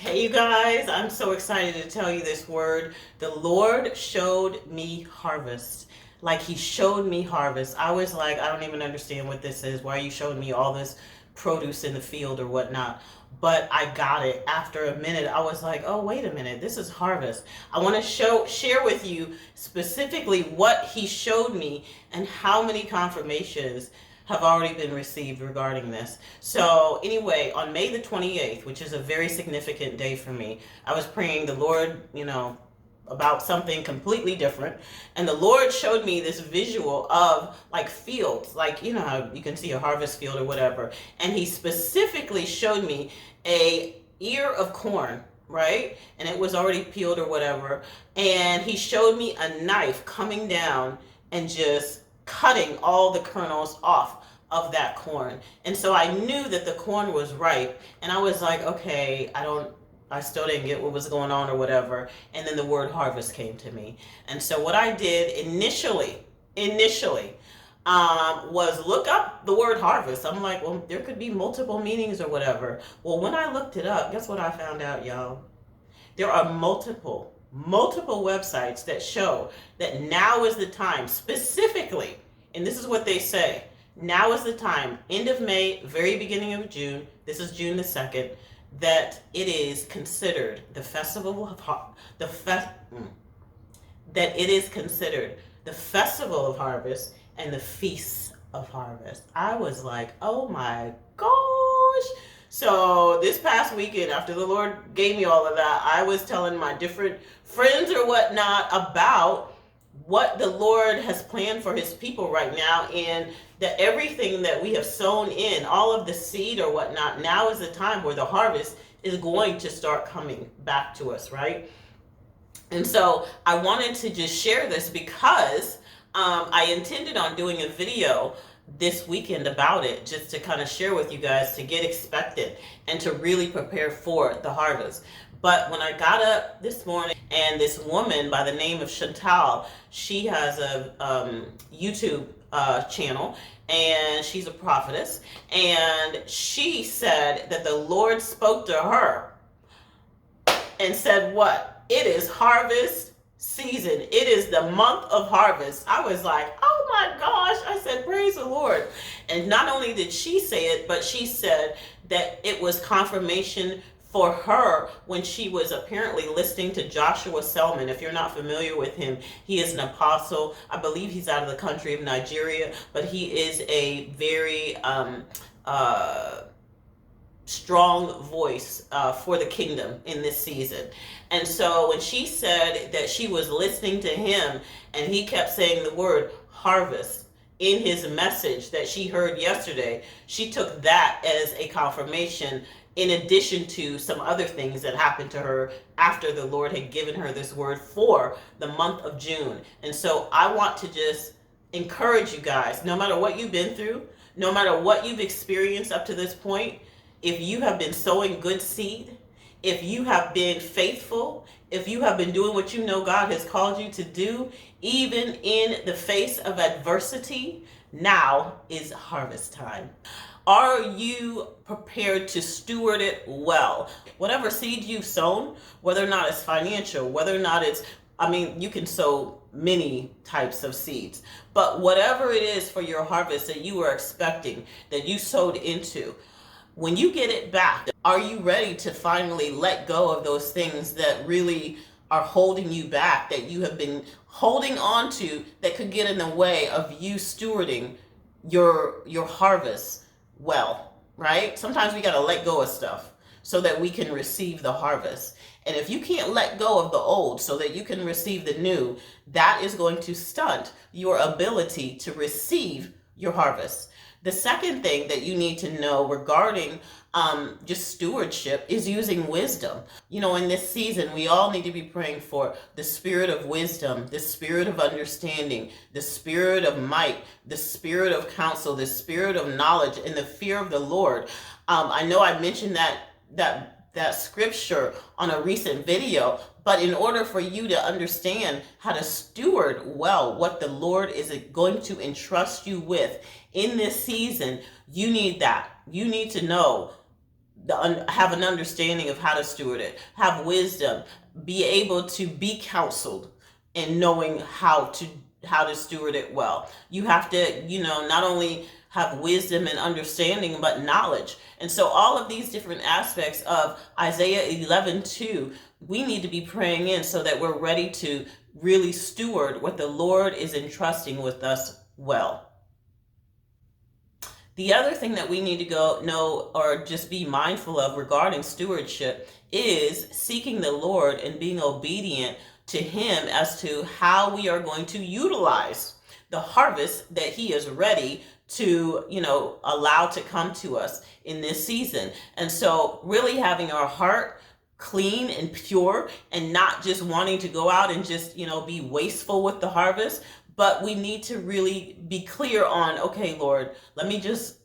Hey you guys, I'm so excited to tell you this word. The Lord showed me harvest. Like he showed me harvest. I was like, I don't even understand what this is. Why are you showing me all this produce in the field or whatnot? But I got it. After a minute, I was like, oh, wait a minute. This is harvest. I want to share with you specifically what he showed me and how many confirmations have already been received regarding this. So anyway, on May the 28th, which is a very significant day for me, I was praying the Lord, about something completely different. And the Lord showed me this visual of like fields, like, you know, how you can see a harvest field or whatever. And he specifically showed me a ear of corn, right? And it was already peeled or whatever. And he showed me a knife coming down and just cutting all the kernels off of that corn. And so I knew that the corn was ripe, and I was like, okay, I still didn't get what was going on or whatever. And then the word harvest came to me. And so what I did initially, was look up the word harvest. I'm like, well, there could be multiple meanings or whatever. Well, when I looked it up, guess what I found out, y'all? There are multiple websites that show that now is the time, specifically, and this is what they say: now is the time, end of May, very beginning of June, this is June the 2nd, that it is considered the festival of that it is considered the festival of harvest and the feast of harvest. I was like, oh my gosh. So this past weekend, after the Lord gave me all of that, I was telling my different friends or whatnot about what the Lord has planned for his people right now, and that everything that we have sown in, all of the seed or whatnot, now is the time where the harvest is going to start coming back to us, right? And so I wanted to just share this because I intended on doing a video this weekend about it, just to kind of share with you guys to get expected and to really prepare for the harvest. But when I got up this morning, and this woman by the name of Chantal, she has a YouTube channel, and she's a prophetess, and she said that the Lord spoke to her and said, what? It is harvest season. It is the month of harvest. I was like, oh my gosh. I said, praise the Lord. And not only did she say it, but she said that it was confirmation for her when she was apparently listening to Joshua Selman. If you're not familiar with him, he is an apostle. I believe he's out of the country of Nigeria, but he is a very strong voice for the kingdom in this season. And so when she said that she was listening to him and he kept saying the word harvest in his message that she heard yesterday, she took that as a confirmation, in addition to some other things that happened to her after the Lord had given her this word for the month of June. And so I want to just encourage you guys, no matter what you've been through, no matter what you've experienced up to this point, if you have been sowing good seed, if you have been faithful, if you have been doing what you know God has called you to do, even in the face of adversity, now is harvest time. Are you prepared to steward it well? Whatever seed you've sown, whether or not it's financial, whether or not it's, you can sow many types of seeds, but whatever it is for your harvest that you were expecting, that you sowed into, when you get it back, are you ready to finally let go of those things that really are holding you back, that you have been holding on to, that could get in the way of you stewarding your harvest well, right? Sometimes we got to let go of stuff so that we can receive the harvest. And if you can't let go of the old so that you can receive the new, that is going to stunt your ability to receive your harvest. The second thing that you need to know regarding just stewardship is using wisdom. You know, in this season, we all need to be praying for the spirit of wisdom, the spirit of understanding, the spirit of might, the spirit of counsel, the spirit of knowledge, and the fear of the Lord. I know I mentioned that scripture on a recent video, but in order for you to understand how to steward well what the Lord is going to entrust you with in this season, you need that. You need to know have an understanding of how to steward it, have wisdom, be able to be counseled in knowing how to steward it well. You have to, not only have wisdom and understanding, but knowledge. And so all of these different aspects of Isaiah 11:2, we need to be praying in so that we're ready to really steward what the Lord is entrusting with us well. The other thing that we need to go know or just be mindful of regarding stewardship is seeking the Lord and being obedient to Him as to how we are going to utilize the harvest that He is ready to, allow to come to us in this season. And so really having our heart clean and pure and not just wanting to go out and just, be wasteful with the harvest, but we need to really be clear on, okay, Lord, let me just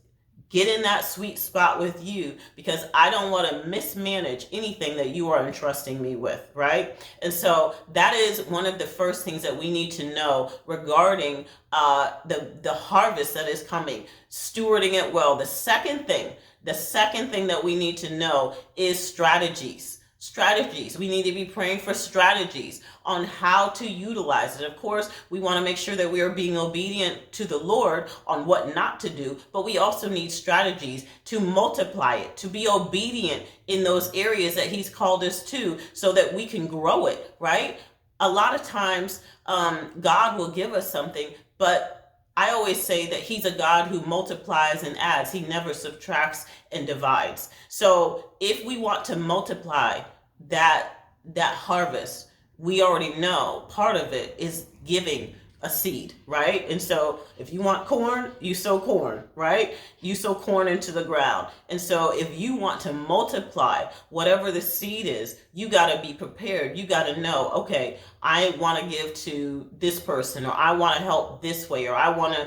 get in that sweet spot with you, because I don't want to mismanage anything that you are entrusting me with, right? And so that is one of the first things that we need to know regarding the harvest that is coming, stewarding it well. The second thing that we need to know is strategies. We need to be praying for strategies on how to utilize it. Of course, we want to make sure that we are being obedient to the Lord on what not to do, but we also need strategies to multiply it, to be obedient in those areas that He's called us to so that we can grow it, right? A lot of times, God will give us something, but I always say that He's a God who multiplies and adds. He never subtracts and divides. So if we want to multiply that harvest, we already know part of it is giving a seed, right? And so if you want corn, you sow corn, right? You sow corn into the ground. And so if you want to multiply whatever the seed is, you got to be prepared. You got to know, okay, I want to give to this person, or I want to help this way, or I want to,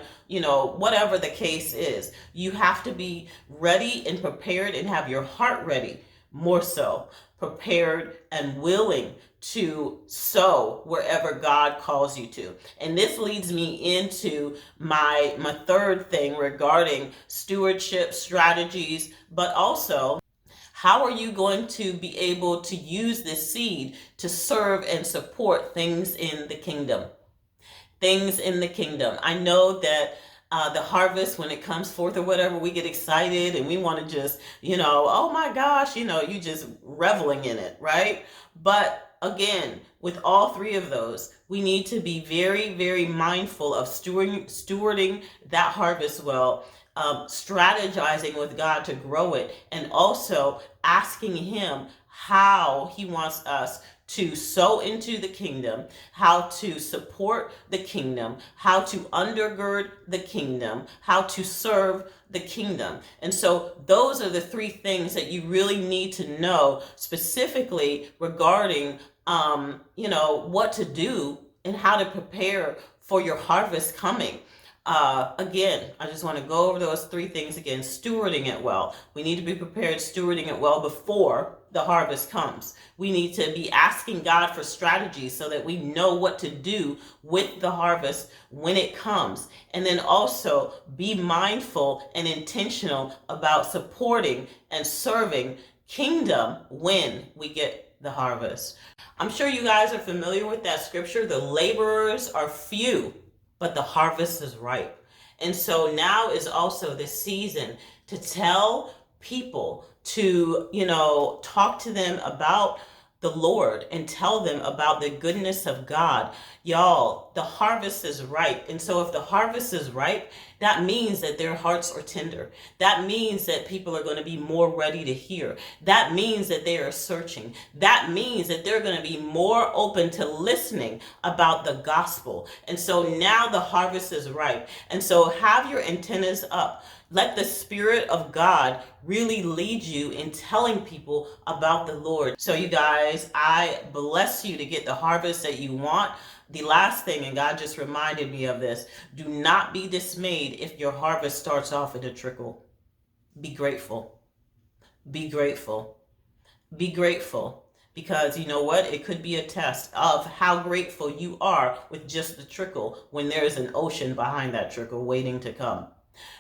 whatever the case is. You have to be ready and prepared and have your heart ready, more so prepared and willing to sow wherever God calls you to. And this leads me into my third thing regarding stewardship strategies, but also how are you going to be able to use this seed to serve and support things in the kingdom? Things in the kingdom. I know that the harvest, when it comes forth or whatever, we get excited and we want to just, oh my gosh, you just reveling in it, right? But again, with all three of those, we need to be very, very mindful of stewarding that harvest well, strategizing with God to grow it, and also asking Him how He wants us to sow into the kingdom, how to support the kingdom, how to undergird the kingdom, how to serve the kingdom. And so those are the three things that you really need to know specifically regarding, what to do and how to prepare for your harvest coming. Again, I just want to go over those three things again. Stewarding it well. We need to be prepared stewarding it well before the harvest comes. We need to be asking God for strategies so that we know what to do with the harvest when it comes. And then also be mindful and intentional about supporting and serving kingdom when we get the harvest. I'm sure you guys are familiar with that scripture. The laborers are few, but the harvest is ripe. And so now is also the season to tell people to, talk to them about the Lord and tell them about the goodness of God. Y'all, the harvest is ripe. And so if the harvest is ripe, that means that their hearts are tender. That means that people are going to be more ready to hear. That means that they are searching. That means that they're going to be more open to listening about the gospel. And so now the harvest is ripe. And so have your antennas up. Let the Spirit of God really lead you in telling people about the Lord. So you guys, I bless you to get the harvest that you want. The last thing, and God just reminded me of this, do not be dismayed if your harvest starts off at a trickle. Be grateful. Be grateful. Be grateful. Because you know what? It could be a test of how grateful you are with just the trickle when there is an ocean behind that trickle waiting to come.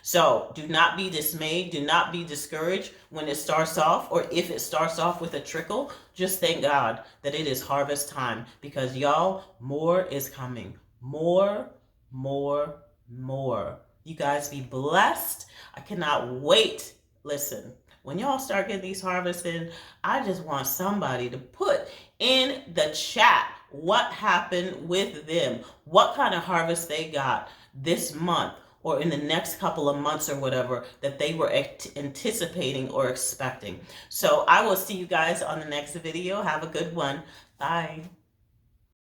So do not be dismayed. Do not be discouraged when it starts off, or if it starts off with a trickle. Just thank God that it is harvest time, because y'all, more is coming. More, more, more. You guys be blessed. I cannot wait. Listen, when y'all start getting these harvests in, I just want somebody to put in the chat what happened with them, what kind of harvest they got this month or in the next couple of months or whatever that they were anticipating or expecting. So I will see you guys on the next video. Have a good one. Bye.